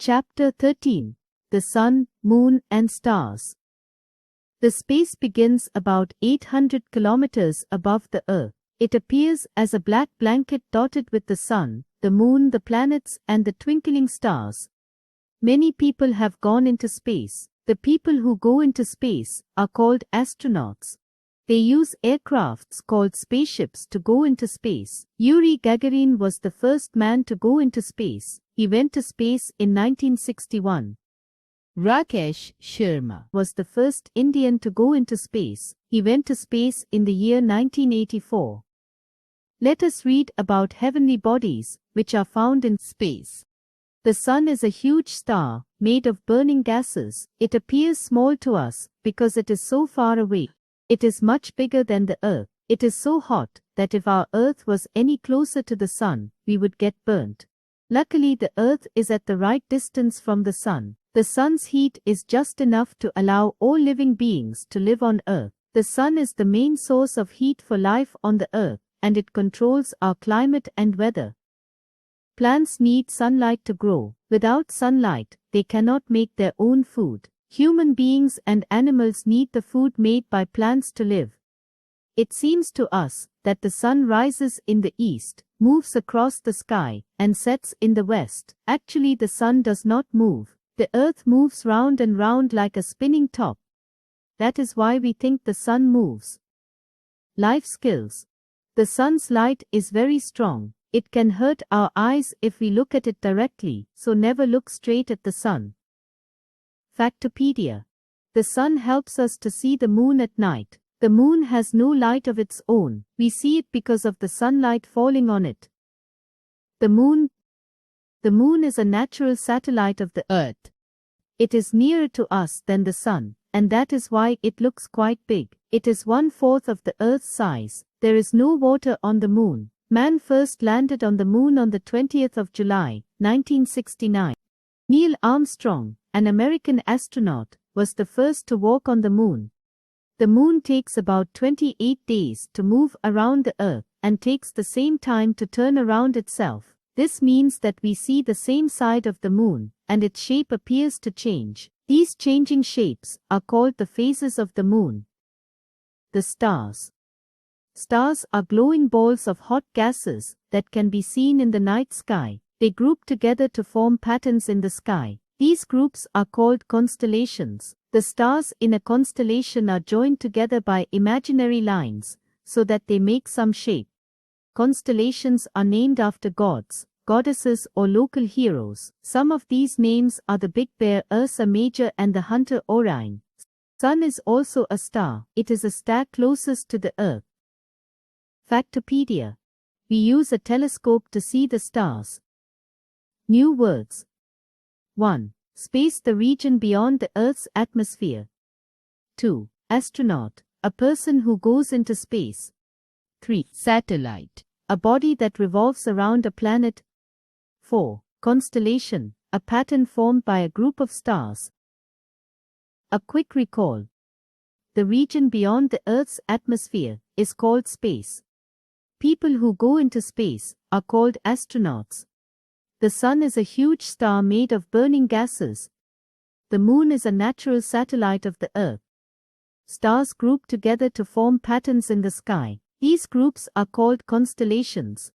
Chapter 13. The Sun, Moon and Stars. The space begins about 800 kilometers above the Earth. It appears as a black blanket dotted with the Sun, the Moon, the planets and the twinkling stars. Many people have gone into space. The people who go into space are called astronauts. They use aircrafts called spaceships to go into space. Yuri Gagarin was the first man to go into space. He went to space in 1961. Rakesh Sharma was the first Indian to go into space. He went to space in the year 1984. Let us read about heavenly bodies, which are found in space. The Sun is a huge star, made of burning gases. It appears small to us, because it is so far away. It is much bigger than the Earth. It is so hot, that if our Earth was any closer to the Sun, we would get burnt. Luckily the Earth is at the right distance from the Sun. The Sun's heat is just enough to allow all living beings to live on Earth. The Sun is the main source of heat for life on the Earth, and it controls our climate and weather. Plants need sunlight to grow. Without sunlight, they cannot make their own food. Human beings and animals need the food made by plants to live. It seems to us that the Sun rises in the east, moves across the sky, and sets in the west. Actually, the Sun does not move. The Earth moves round and round like a spinning top. That is why we think the Sun moves. Life skills. The Sun's light is very strong. It can hurt our eyes if we look at it directly, so never look straight at the Sun. Factopedia. The Sun helps us to see the Moon at night. The Moon has no light of its own. We see it because of the sunlight falling on it. The Moon. The Moon is a natural satellite of the Earth. It is nearer to us than the Sun, and that is why it looks quite big. It is 1/4 of the Earth's size. There is no water on the Moon. Man first landed on the Moon on the 20th of July, 1969. Neil Armstrong, an American astronaut, was the first to walk on the Moon. The Moon takes about 28 days to move around the Earth, and takes the same time to turn around itself. This means that we see the same side of the Moon, and its shape appears to change. These changing shapes are called the phases of the Moon. The stars. Stars are glowing balls of hot gases that can be seen in the night sky. They group together to form patterns in the sky. These groups are called constellations. The stars in a constellation are joined together by imaginary lines, so that they make some shape. Constellations are named after gods, goddesses or local heroes. Some of these names are the Big Bear, Ursa Major and the Hunter Orion. Sun is also a star. It is a star closest to the Earth. Factopedia. We use a telescope to see the stars. New words. 1. Space, the region beyond the Earth's atmosphere. 2. Astronaut, a person who goes into space. 3. Satellite, a body that revolves around a planet. 4. Constellation, a pattern formed by a group of stars. A quick recall. The region beyond the Earth's atmosphere is called space. People who go into space are called astronauts. The Sun is a huge star made of burning gases. The Moon is a natural satellite of the Earth. Stars group together to form patterns in the sky. These groups are called constellations.